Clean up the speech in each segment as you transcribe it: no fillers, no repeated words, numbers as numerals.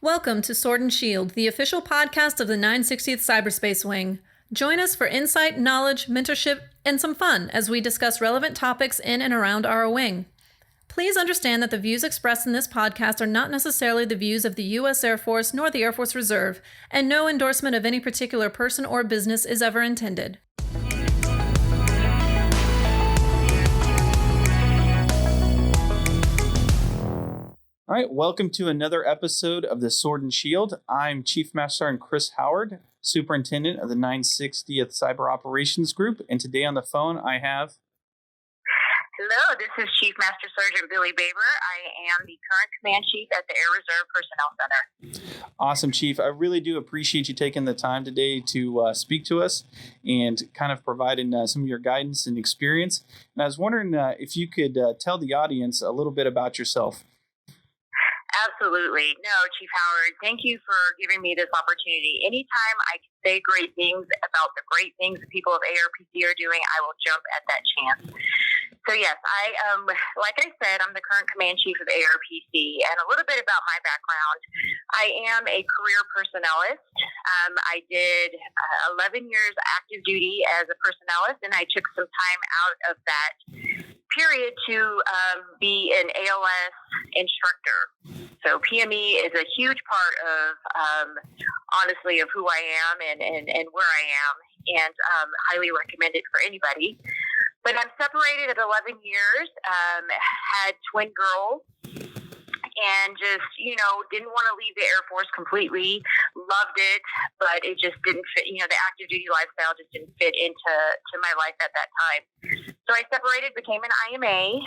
Welcome to Sword and Shield, the official podcast of the 960th Cyberspace Wing. Join us for insight, knowledge, mentorship, and some fun as we discuss relevant topics in and around our wing. Please understand that the views expressed in this podcast are not necessarily the views of the U.S. Air Force nor the Air Force Reserve, and no endorsement of any particular person or business is ever intended. All right, welcome to another episode of the Sword and Shield. I'm Chief Master Sergeant Chris Howard, Superintendent of the 960th Cyber Operations Group, and today on the phone I have... Hello, this is Chief Master Sergeant Billie. I am the current Command Chief at the Air Reserve Personnel Center. Awesome, Chief. I really do appreciate you taking the time today to speak to us and kind of providing some of your guidance and experience. And I was wondering if you could tell the audience a little bit about yourself. Absolutely. No, Chief Howard, thank you for giving me this opportunity. Anytime I can say great things about the great things the people of ARPC are doing, I will jump at that chance. So yes, like I said, I'm the current Command Chief of ARPC, and a little bit about my background. I am a career personnelist. I did 11 years active duty as a personnelist, and I took some time out of that period to be an ALS instructor. So PME is a huge part of, honestly, of who I am and where I am, and highly recommend it for anybody. But I'm separated at 11 years, had twin girls, and just, didn't want to leave the Air Force completely. Loved it, but it just didn't fit. The active duty lifestyle just didn't fit into my life at that time. So I separated, became an IMA,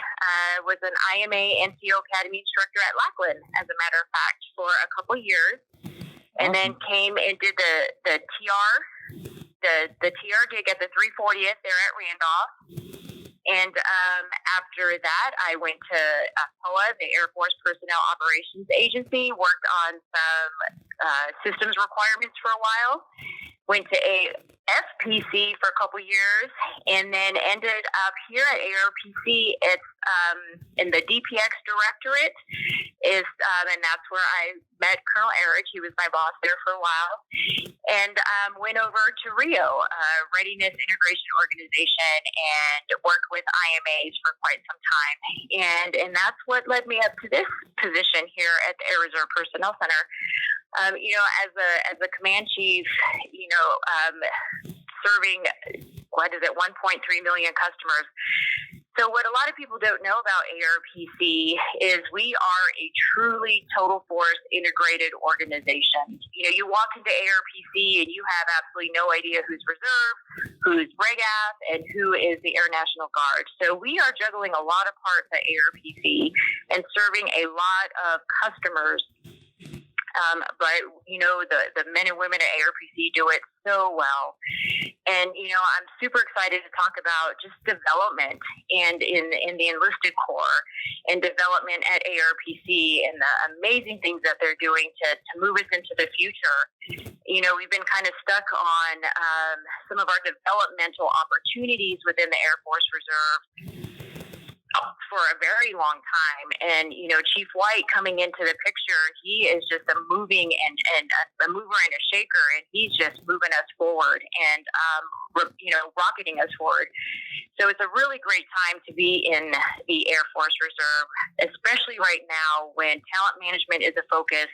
was an IMA NCO Academy instructor at Lackland, as a matter of fact, for a couple years, and then came and did the TR, the TR gig at the 340th there at Randolph. And after that, I went to POA, the Air Force Personnel Operations Agency, worked on some systems requirements for a while, went to FPC for a couple years, and then ended up here at ARPC. It's in the DPX Directorate, and that's where I met Colonel Eric. He was my boss there for a while, and went over to Rio, Readiness Integration Organization, and worked with IMAs for quite some time. And that's what led me up to this position here at the Air Reserve Personnel Center. As a command chief, serving 1.3 million customers. So what a lot of people don't know about ARPC is we are a truly total force integrated organization. You walk into ARPC and you have absolutely no idea who's reserve, who's REGAF, and who is the Air National Guard. So we are juggling a lot of parts at ARPC and serving a lot of customers. But the men and women at ARPC do it so well. And, I'm super excited to talk about just development and in the Enlisted Corps and development at ARPC and the amazing things that they're doing to move us into the future. We've been kind of stuck on some of our developmental opportunities within the Air Force Reserve for a very long time. And, Chief White coming into the picture, he is just a moving and a mover and a shaker, and he's just moving us forward and, rocketing us forward. So it's a really great time to be in the Air Force Reserve, especially right now when talent management is a focus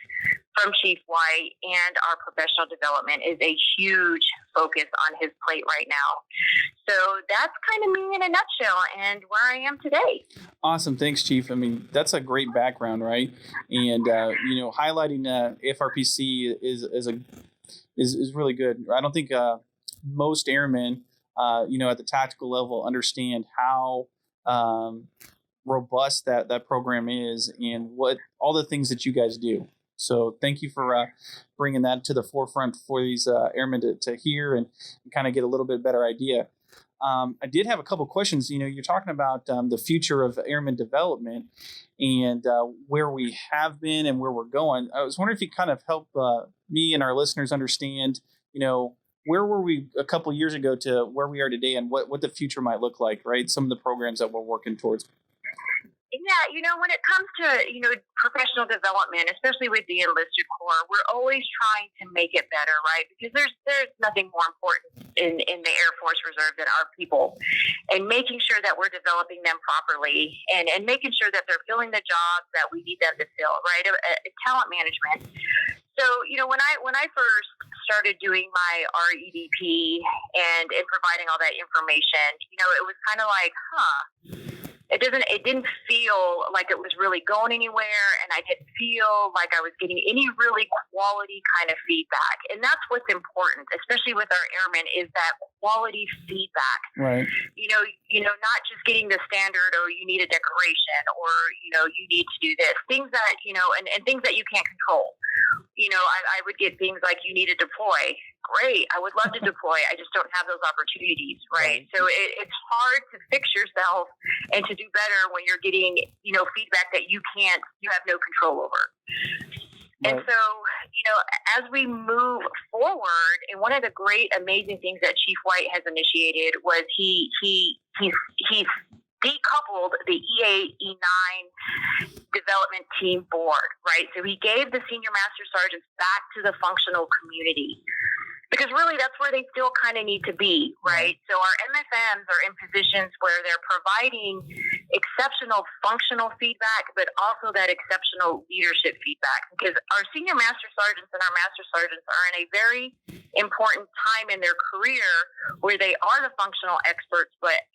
from Chief White, and our professional development is a huge focus on his plate right now. So that's kind of me in a nutshell and where I am today. Awesome. Thanks, Chief. I mean, that's a great background, right? And, highlighting FRPC is really good. I don't think most airmen, at the tactical level understand how robust that program is and what all the things that you guys do. So thank you for bringing that to the forefront for these airmen to hear and kind of get a little bit better idea. I did have a couple questions. You're talking about the future of airman development and where we have been and where we're going. I was wondering if you kind of help me and our listeners understand, where were we a couple years ago to where we are today and what the future might look like, right? Some of the programs that we're working towards. Yeah, when it comes to, professional development, especially with the enlisted corps, we're always trying to make it better, right? Because there's nothing more important in the Air Force Reserve than our people, and making sure that we're developing them properly and making sure that they're filling the jobs that we need them to fill, right? Talent management. So, when I first started doing my R-EDP and providing all that information, it was kind of like, it didn't feel like it was really going anywhere, and I didn't feel like I was getting any really quality kind of feedback. And that's what's important, especially with our airmen, is that quality feedback. Right. Not just getting the standard, or you need a decoration, or you need to do this, things that and things that you can't control. I would get things like, you need to deploy. Great, I would love to deploy. I just don't have those opportunities, right? So it's hard to fix yourself and to do better when you're getting, feedback that you have no control over. Right. And so, as we move forward, and one of the great, amazing things that Chief White has initiated was he's decoupled the EA-E9 development team board, right? So he gave the senior master sergeants back to the functional community, because really that's where they still kind of need to be, right? So our MFMs are in positions where they're providing exceptional functional feedback, but also that exceptional leadership feedback, because our senior master sergeants and our master sergeants are in a very important time in their career where they are the functional experts, but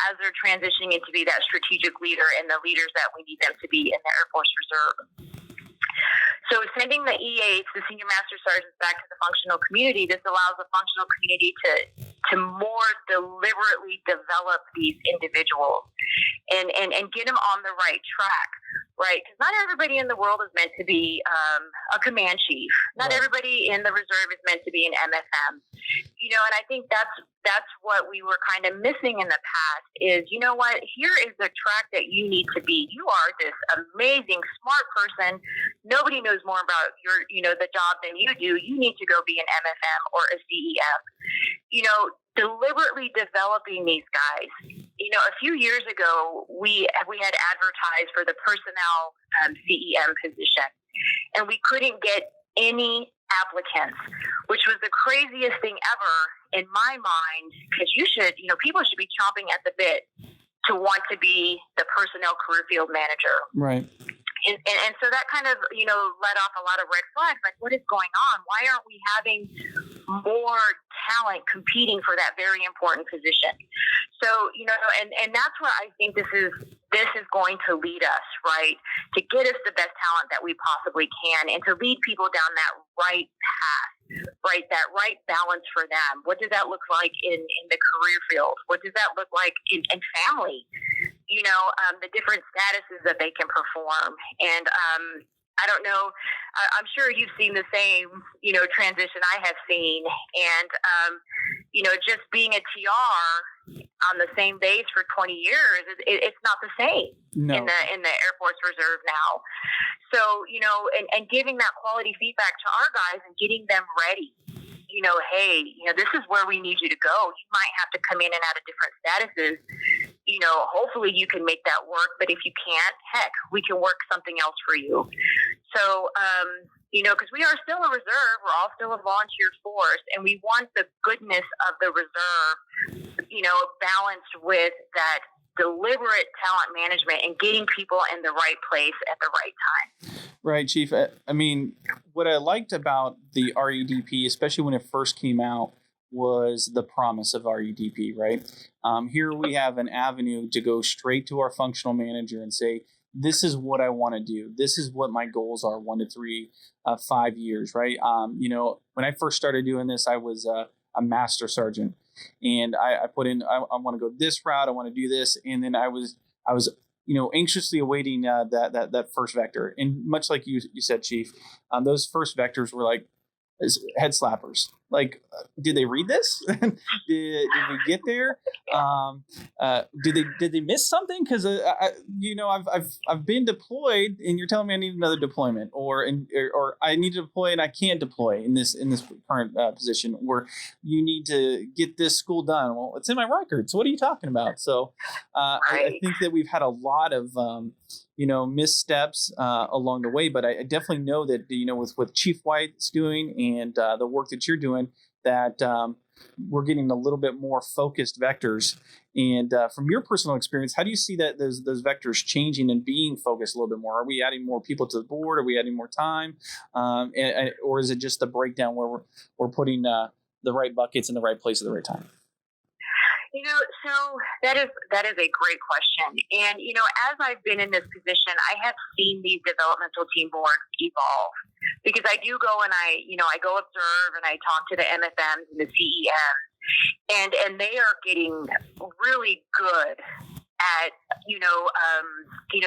as they're transitioning into be that strategic leader and the leaders that we need them to be in the Air Force Reserve. So sending the EAs, the senior master sergeants, back to the functional community, this allows the functional community to more deliberately develop these individuals and get them on the right track, right? Because not everybody in the world is meant to be a command chief. Not everybody in the reserve is meant to be an MFM. And I think that's what we were kind of missing in the past is, here is the track that you need to be. You are this amazing, smart person. Nobody knows more about the job than you do. You need to go be an MFM or a CEM. Deliberately developing these guys. A few years ago, we had advertised for the personnel CEM position, and we couldn't get any applicants, which was the craziest thing ever in my mind, because people should be chomping at the bit to want to be the personnel career field manager. Right. And so that kind of, let off a lot of red flags. Like, what is going on? Why aren't we having more talent competing for that very important position? So, and that's where I think this is going to lead us, right? To get us the best talent that we possibly can, and to lead people down that right path, right? That right balance for them. What does that look like in the career field? What does that look like in family? The different statuses that they can perform. And I don't know, I'm sure you've seen the same, transition I have seen. And, just being a TR on the same base for 20 years, it's not the same in the Air Force Reserve now. So, and giving that quality feedback to our guys and getting them ready. Hey, this is where we need you to go. You might have to come in and out of different statuses. Hopefully you can make that work. But if you can't, heck, we can work something else for you. So, because we are still a reserve, we're all still a volunteer force, and we want the goodness of the reserve, balanced with that deliberate talent management and getting people in the right place at the right time. Right, Chief. I mean, what I liked about the REDP, especially when it first came out, was the promise of REDP, right? Here we have an avenue to go straight to our functional manager and say, this is what I want to do. This is what my goals are 1 to 3, 5 years, right? When I first started doing this, I was a master sergeant, and I put in, I want to go this route. I want to do this. And then I was anxiously awaiting that first vector. And much like you said, Chief, those first vectors were like head slappers. Like, did they read this? did we get there? Did they miss something? Because I've been deployed, and you're telling me I need another deployment, or I need to deploy and I can't deploy in this current position, or you need to get this school done. Well, it's in my record. So what are you talking about? So I think that we've had a lot of missteps along the way, but I definitely know that with Chief White's doing and the work that you're doing, that we're getting a little bit more focused vectors. And from your personal experience, how do you see that those vectors changing and being focused a little bit more? Are we adding more people to the board? Are we adding more time? Or is it just a breakdown where we're putting the right buckets in the right place at the right time? So that is a great question. And, as I've been in this position, I have seen these developmental team boards evolve, because I do go and I go observe and I talk to the MFMs and the CEMs, and they are getting really good at,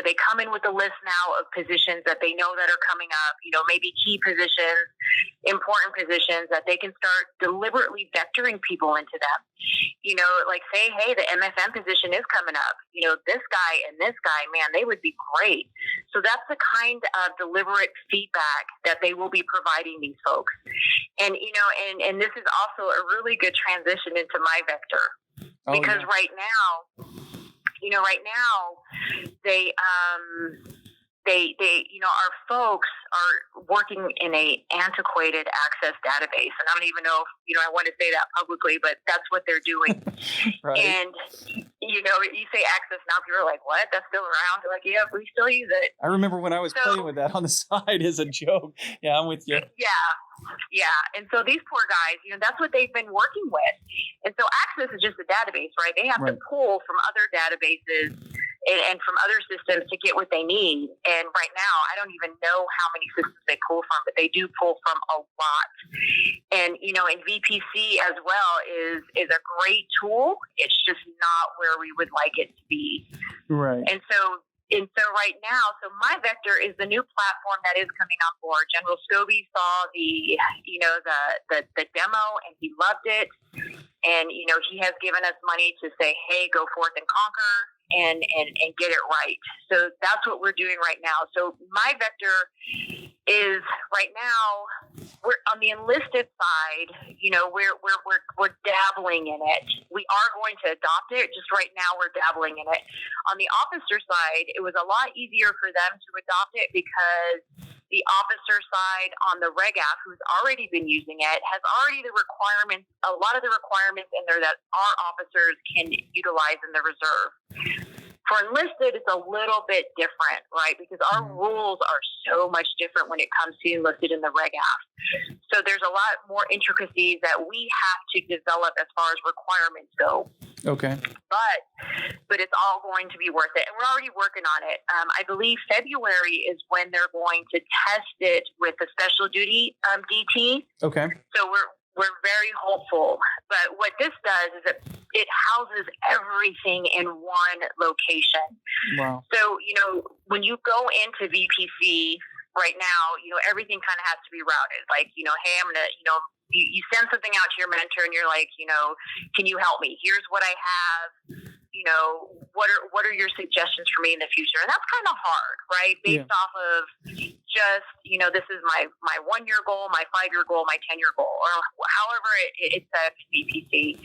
they come in with a list now of positions that they know that are coming up, maybe key positions, important positions that they can start deliberately vectoring people into them. Like say, hey, the MFM position is coming up. This guy and this guy, man, they would be great. So that's the kind of deliberate feedback that they will be providing these folks. And, and this is also a really good transition into MyVector, because right now, our folks are working in a antiquated access database, and I don't even know if I want to say that publicly, but that's what they're doing. Right. And you say access now, people are like, "What? That's still around?" They're like, "Yeah, we still use it." I remember when I was playing with that on the side as a joke. Yeah, I'm with you. Yeah. And so these poor guys, that's what they've been working with. And so access is just a database, right? They have to pull from other databases and from other systems to get what they need. And right now, I don't even know how many systems they pull from, but they do pull from a lot. And, and VPC as well is a great tool. It's just not where we would like it to be. Right. And so right now, MyVector is the new platform that is coming on board. General Scobie saw the demo and he loved it. And, he has given us money to say, hey, go forth and conquer and get it right. So that's what we're doing right now. So MyVector is right now, we're on the enlisted side, we're dabbling in it. We are going to adopt it. Just right now we're dabbling in it. On the officer side, it was a lot easier for them to adopt it because the officer side on the RegAF, who's already been using it, has already a lot of the requirements in there that our officers can utilize in the reserve. For enlisted, it's a little bit different, right? Because our rules are so much different when it comes to enlisted in the RegAF. So there's a lot more intricacies that we have to develop as far as requirements go. Okay. But it's all going to be worth it. And we're already working on it. I believe February is when they're going to test it with the special duty DT. Okay. So we're very hopeful. But what this does is it houses everything in one location. Wow. So, when you go into VPC right now, everything kind of has to be routed. Like, hey, I'm going to, you send something out to your mentor and you're like, can you help me? Here's what I have. What are your suggestions for me in the future? And that's kind of hard, right? Based off of just, this is my 1-year goal, my 5-year goal, my 10-year goal, or however it's set to VPC.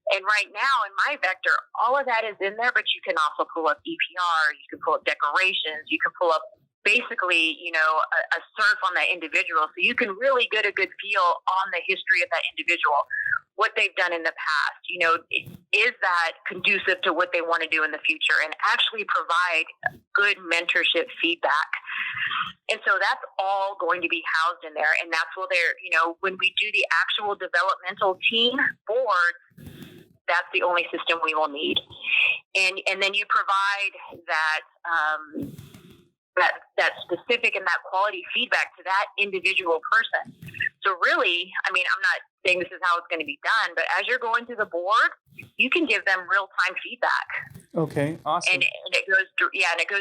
And right now in MyVector, all of that is in there, but you can also pull up EPR, you can pull up decorations, you can pull up basically, a surf on that individual. So you can really get a good feel on the history of that individual, what they've done in the past, is that conducive to what they want to do in the future, and actually provide good mentorship feedback. And so that's all going to be housed in there. And that's where when we do the actual developmental team board, that's the only system we will need. And then you provide that specific and that quality feedback to that individual person. So really, I'm not saying this is how it's going to be done, but as you're going through the board, you can give them real-time feedback. Okay, awesome. And it goes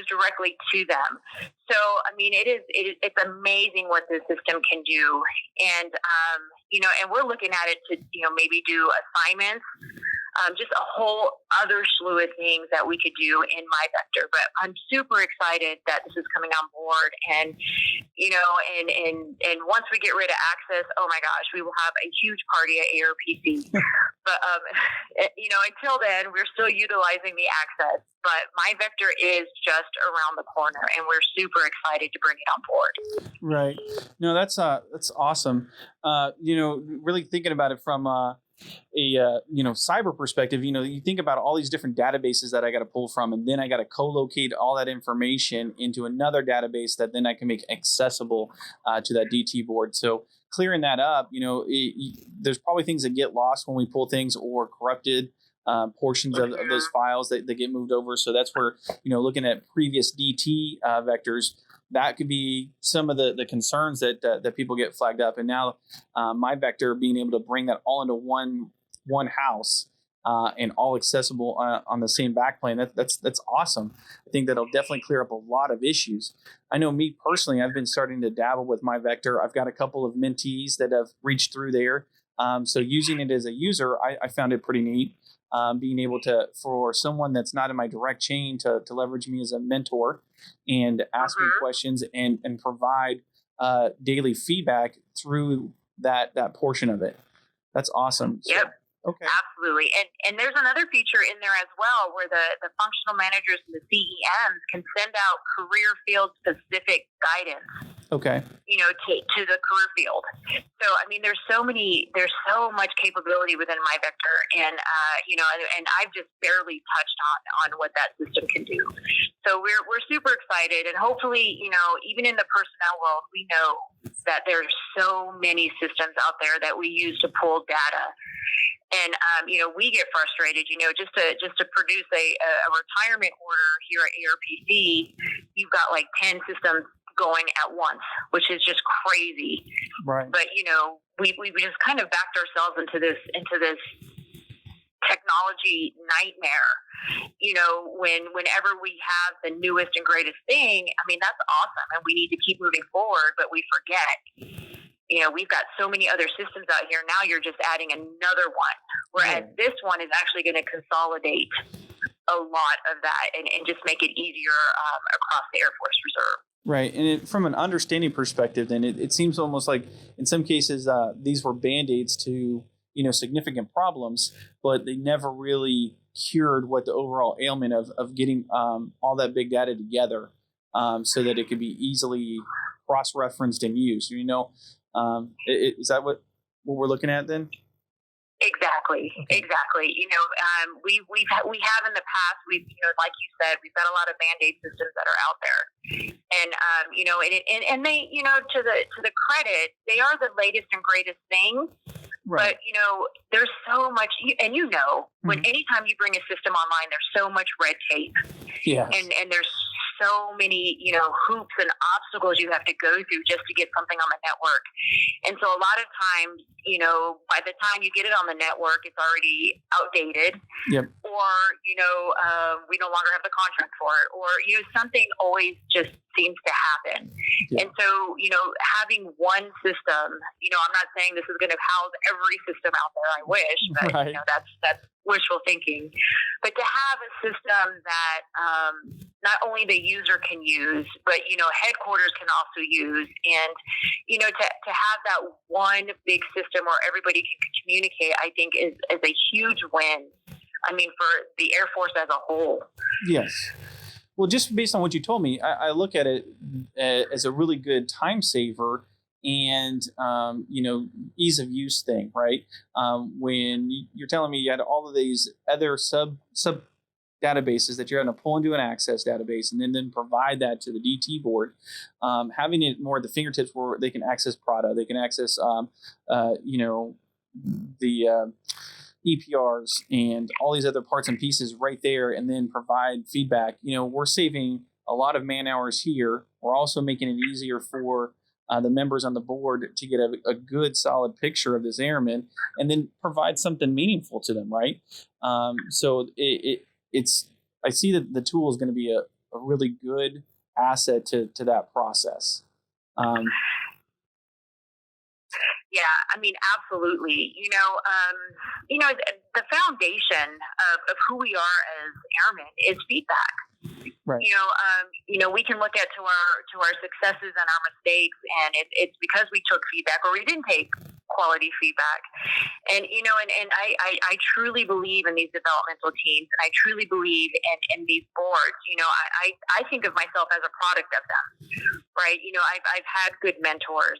directly to them. So I mean, it's amazing what the system can do, and and we're looking at it to maybe do assignments, just a whole other slew of things that we could do in MyVector. But I'm super excited that this is coming on board, and and once we get rid of access, oh my gosh, we will have a huge party at ARPC. But until then, we're still utilizing the access. But MyVector is just around the corner, and we're super excited to bring it on board. Right. No, that's awesome. Really thinking about it from a cyber perspective, you think about all these different databases that I got to pull from, and then I got to co-locate all that information into another database that then I can make accessible to that DT board. So clearing that up, there's probably things that get lost when we pull things, or corrupted portions of those files that get moved over. So that's where, looking at previous DT vectors, that could be some of the concerns that people get flagged up. And now MyVector being able to bring that all into one house and all accessible on the same backplane, that's awesome. I think that'll definitely clear up a lot of issues. I know me personally, I've been starting to dabble with MyVector. I've got a couple of mentees that have reached through there. So using it as a user, I found it pretty neat. Being able to, for someone that's not in my direct chain, to leverage me as a mentor and ask me questions and provide daily feedback through that portion of it. That's awesome. Yep. So, okay. Absolutely. And there's another feature in there as well, where the functional managers and the CEMs can send out career field specific guidance. Okay. To the career field. So, I mean, there's so much capability within MyVector, and and I've just barely touched on what that system can do. So we're super excited, and hopefully, even in the personnel world, we know that there's so many systems out there that we use to pull data. And, we get frustrated, just to produce a retirement order here at ARPC, you've got like 10 systems going at once, which is just crazy. Right. But, we just kind of backed ourselves into this technology nightmare. Whenever we have the newest and greatest thing, I mean, that's awesome, and we need to keep moving forward, but we forget. We've got so many other systems out here. Now you're just adding another one, whereas this one is actually going to consolidate a lot of that and just make it easier across the Air Force Reserve. Right. And from an understanding perspective, then it seems almost like in some cases these were Bandaids to, significant problems, but they never really cured what the overall ailment of getting all that big data together so that it could be easily cross-referenced and used. Is that what we're looking at then? Exactly. We have in the past. Like you said, we've got a lot of Band-Aid systems that are out there, and and they, to the credit, they are the latest and greatest thing. Right. But there's so much, and when anytime you bring a system online, there's so much red tape. Yeah. And there's so many, hoops and obstacles you have to go through just to get something on the network. And so a lot of times, by the time you get it on the network, it's already outdated. Yep. Or, we no longer have the contract for it, or, something always just seems to happen. Yeah. And so, having one system, I'm not saying this is going to house every system out there. I wish, but right. That's wishful thinking. But to have a system that not only the user can use, but headquarters can also use, and to have that one big system where everybody can communicate, I think is a huge win. I mean, for the Air Force as a whole. Yes. Well, just based on what you told me, I look at it as a really good time saver and, ease of use thing, right? When you're telling me you had all of these other sub databases that you're going to pull into an access database and then provide that to the DT board, having it more at the fingertips where they can access Prada, they can access, the EPRs and all these other parts and pieces right there, and then provide feedback. We're saving a lot of man hours here. We're also making it easier for the members on the board to get a good solid picture of this airman and then provide something meaningful to them, right? So it's I see that the tool is going to be a really good asset to that process. Yeah, I mean, absolutely. The foundation of who we are as airmen is feedback. Right. We can look at to our successes and our mistakes, and it's because we took feedback or we didn't take quality feedback. And I truly believe in these developmental teams, and I truly believe in these boards. I think of myself as a product of them, right? I've had good mentors.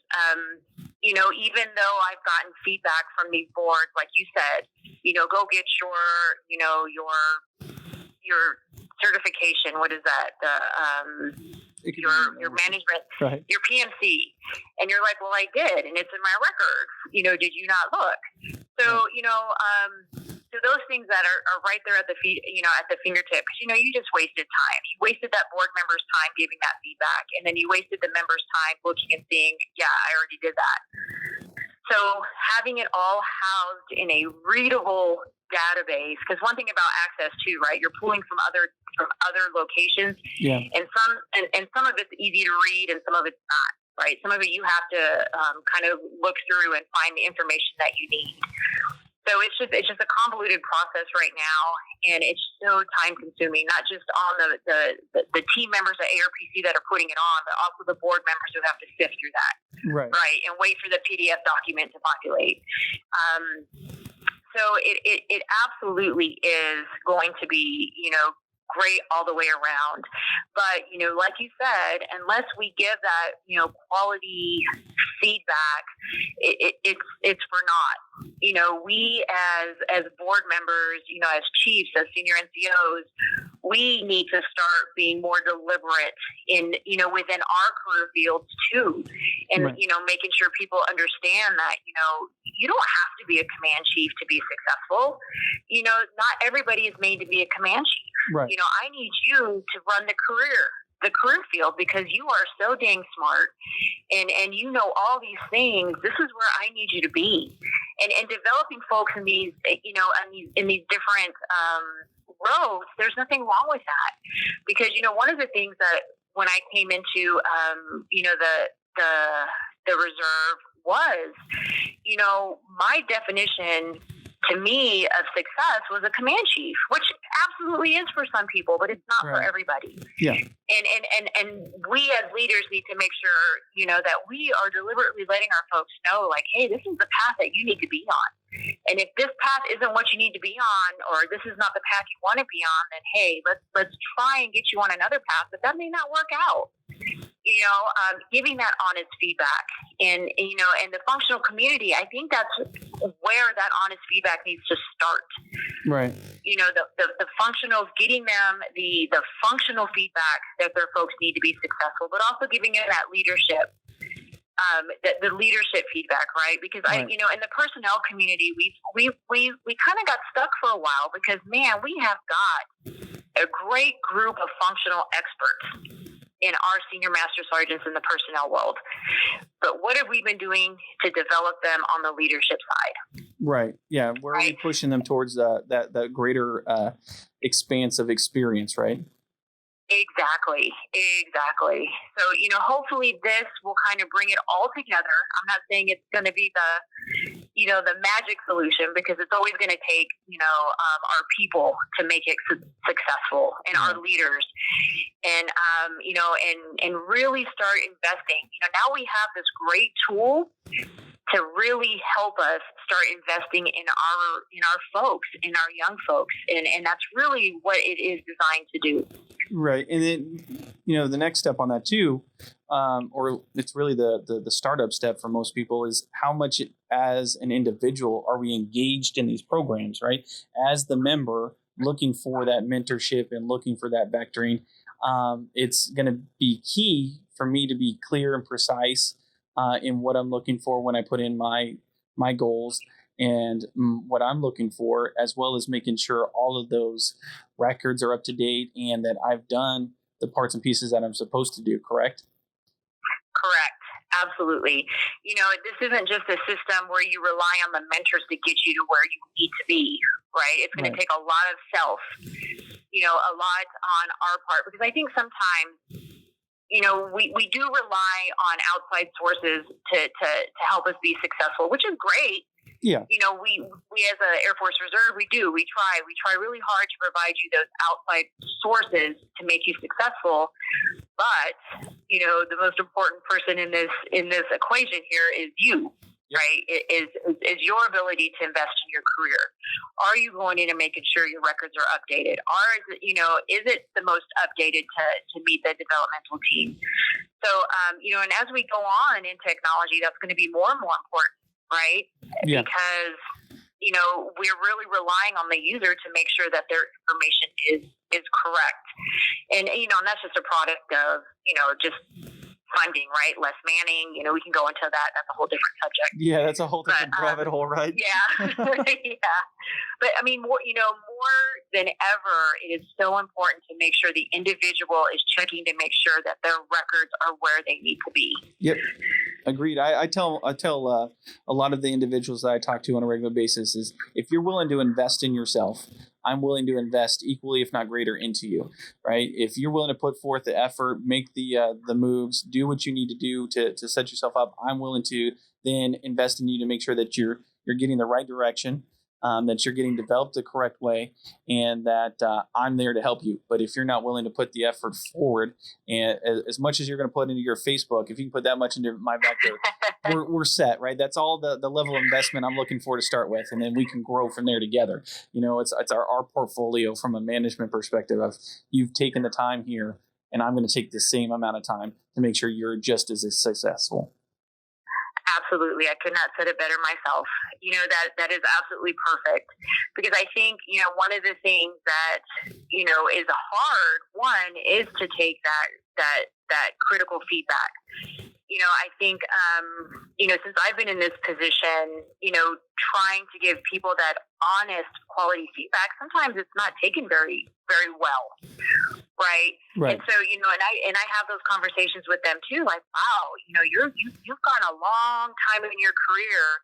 Even though I've gotten feedback from these boards, like you said, go get your certification. What is that? Your management, right. Your PMC. And you're like, well, I did, and it's in my record. Did you not look? So, so those things that are right there at the feet, at the fingertips, you just wasted time. You wasted that board member's time giving that feedback, and then you wasted the member's time looking and saying, yeah, I already did that. So having it all housed in a readable database, because one thing about Access too, right? You're pulling from other locations, yeah, and some of it's easy to read, and some of it's not, right? Some of it you have to kind of look through and find the information that you need. So it's just a convoluted process right now, and it's so time consuming. Not just on the team members at ARPC that are putting it on, but also the board members who have to sift through that, right, and wait for the PDF document to populate. So it absolutely is going to be, great all the way around. But, like you said, unless we give that, quality feedback, it's for naught. We as board members, as chiefs, as senior NCOs, we need to start being more deliberate in, within our career fields too. And, right. Making sure people understand that, you don't have to be a command chief to be successful. Not everybody is made to be a command chief. Right. I need you to run the career field, because you are so dang smart and all these things. This is where I need you to be. And developing folks in these, in these different roles, there's nothing wrong with that. Because, one of the things that when I came into, the reserve was, my definition to me of success was a command chief, which absolutely is for some people, but it's not for everybody. Yeah. And we as leaders need to make sure, that we are deliberately letting our folks know, like, hey, this is the path that you need to be on. And if this path isn't what you need to be on, or this is not the path you want to be on, then hey, let's try and get you on another path, but that may not work out. Giving that honest feedback and the functional community, I think that's where that honest feedback needs to start. Right. The functionals, getting them the functional feedback that their folks need to be successful, but also giving them that leadership. The leadership feedback, right? Because in the personnel community, we kind of got stuck for a while because, man, we have got a great group of functional experts in our senior master sergeants in the personnel world. But what have we been doing to develop them on the leadership side? Right. Yeah. Where are we pushing them towards that greater expanse of experience, right? Exactly. So, hopefully this will kind of bring it all together. I'm not saying it's going to be the magic solution, because it's always going to take, our people to make it successful, and our leaders, and really start investing. Now we have this great tool to really help us start investing in our folks, in our young folks. And that's really what it is designed to do. Right. And then, the next step on that too, or it's really the startup step for most people, is how much as an individual are we engaged in these programs, right? As the member looking for that mentorship and looking for that vectoring, it's going to be key for me to be clear and precise in what I'm looking for when I put in my goals and what I'm looking for, as well as making sure all of those records are up to date and that I've done the parts and pieces that I'm supposed to do, correct? Correct. Absolutely. This isn't just a system where you rely on the mentors to get you to where you need to be, right? It's going to take a lot of self, a lot on our part, because I think sometimes, we do rely on outside sources to help us be successful, which is great. Yeah. We as an Air Force Reserve, we try really hard to provide you those outside sources to make you successful. But, the most important person in this equation here is you. Yep. Right? Is your ability to invest in your career. Are you going in and making sure your records are updated? Is it the most updated to meet the developmental team? So, and as we go on in technology, that's going to be more and more important, right? Yeah. Because, we're really relying on the user to make sure that their information is correct. And, and that's just a product of, just funding, right? Less manning, we can go into that. That's a whole different subject. Yeah, that's a whole different rabbit hole, right? Yeah. Yeah. But I mean, more than ever, it is so important to make sure the individual is checking to make sure that their records are where they need to be. Yep. Agreed. I tell a lot of the individuals that I talk to on a regular basis is, if you're willing to invest in yourself, I'm willing to invest equally, if not greater, into you, right? If you're willing to put forth the effort, make the moves, do what you need to do to set yourself up, I'm willing to then invest in you to make sure that you're getting the right direction, that you're getting developed the correct way, and that I'm there to help you. But if you're not willing to put the effort forward, and as much as you're going to put into your Facebook, if you can put that much into MyVector, we're set, right? That's all the level of investment I'm looking for to start with, and then we can grow from there together. It's our portfolio from a management perspective of, you've taken the time here, and I'm going to take the same amount of time to make sure you're just as successful. Absolutely. I could not said it better myself. That is absolutely perfect, because I think, one of the things that, is hard, one is to take that critical feedback. I think, since I've been in this position, trying to give people that honest quality feedback, sometimes it's not taken very, very well. Right. And so, and I have those conversations with them too. Like, wow, you've gone a long time in your career,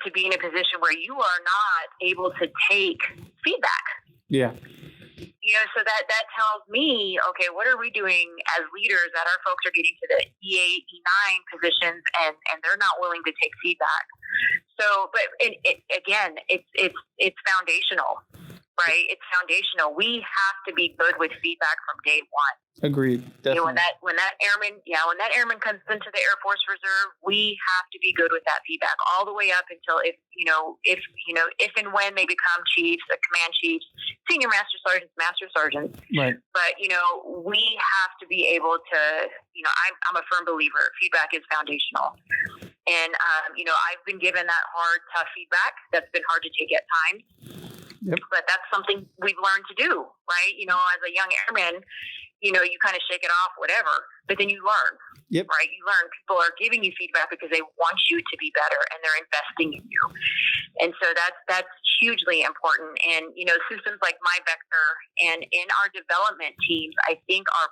to be in a position where you are not able to take feedback. Yeah. So that tells me, okay, what are we doing as leaders that our folks are getting to the E8, E9 positions and they're not willing to take feedback? So, but again, it's foundational. Right, it's foundational. We have to be good with feedback from day one. Agreed. Definitely. When that airman comes into the Air Force Reserve, we have to be good with that feedback all the way up until if and when they become chiefs, command chiefs, senior master sergeants, master sergeants. Right. But we have to be able to. I'm a firm believer. Feedback is foundational. And I've been given that hard, tough feedback that's been hard to take at times. Yep. But that's something we've learned to do, right? As a young airman, you kind of shake it off, whatever, but then you learn, yep. Right? You learn. People are giving you feedback because they want you to be better and they're investing in you. And so that's hugely important. And, systems like MyVector and in our development teams, I think are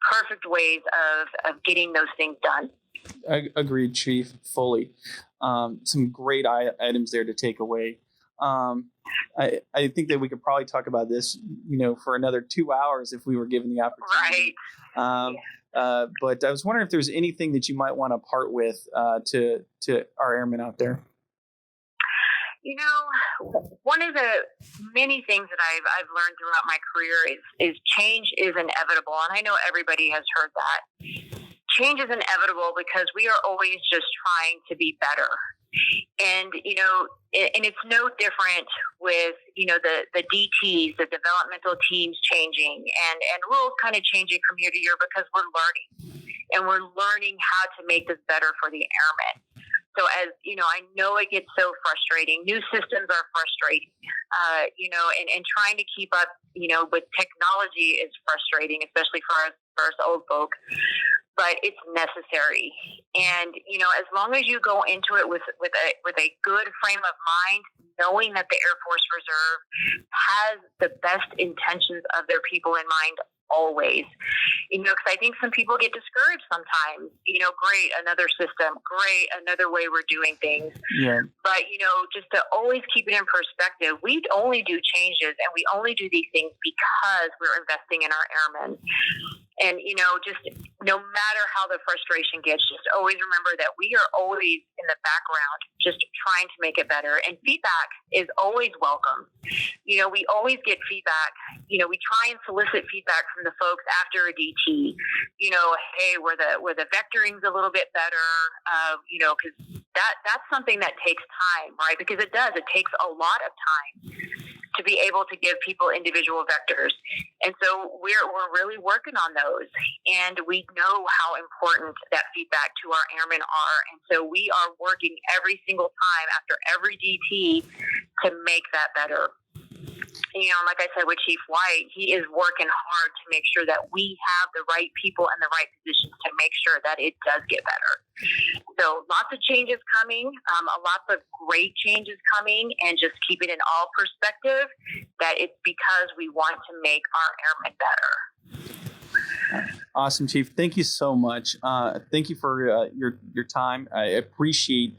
perfect ways of getting those things done. Agreed, Chief, fully. Some great items there to take away. I think that we could probably talk about this, for another 2 hours if we were given the opportunity. Right. But I was wondering if there's anything that you might want to part with to our airmen out there. One of the many things that I've learned throughout my career is change is inevitable, and I know everybody has heard that. Change is inevitable because we are always just trying to be better. And, and it's no different with, the DTs, the developmental teams changing and rules kind of changing from year to year because we're learning and we're learning how to make this better for the airmen. So as, I know it gets so frustrating. New systems are frustrating, and trying to keep up, with technology is frustrating, especially for us old folk. But it's necessary. And, as long as you go into it with a good frame of mind, knowing that the Air Force Reserve has the best intentions of their people in mind always. Because I think some people get discouraged sometimes. Great, another system. Great, another way we're doing things. Yeah. But, just to always keep it in perspective, we only do changes and we only do these things because we're investing in our airmen. And, just no matter how the frustration gets, just always remember that we are always in the background, just trying to make it better. And feedback is always welcome. We always get feedback. We try and solicit feedback from the folks after a DT. Hey, were the vectorings a little bit better? Because that's something that takes time, right? Because it does. It takes a lot of time to be able to give people individual vectors. And so we're really working on those. And we know how important that feedback to our airmen are. And so we are working every single time after every DT to make that better. Like I said with Chief White, he is working hard to make sure that we have the right people in the right positions to make sure that it does get better. So lots of changes coming, lots of great changes coming, and just keep it in all perspective that it's because we want to make our airmen better. Awesome, Chief. Thank you so much. Thank you for your time. I appreciate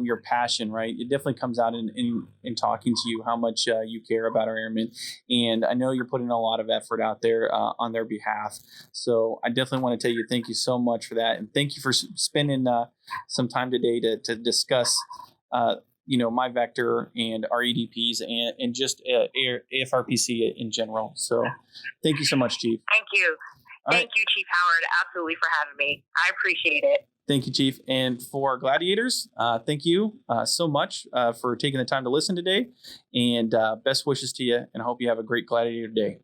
your passion, right? It definitely comes out in talking to you how much you care about our airmen. And I know you're putting a lot of effort out there on their behalf. So I definitely want to tell you thank you so much for that. And thank you for spending some time today to discuss MyVector and R-EDPs and just AFRPC in general. So thank you so much, Chief. Thank you. Thank you, Chief Howard, absolutely, for having me. I appreciate it. Thank you, Chief. And for our gladiators, thank you so much for taking the time to listen today. And best wishes to you, and I hope you have a great gladiator day.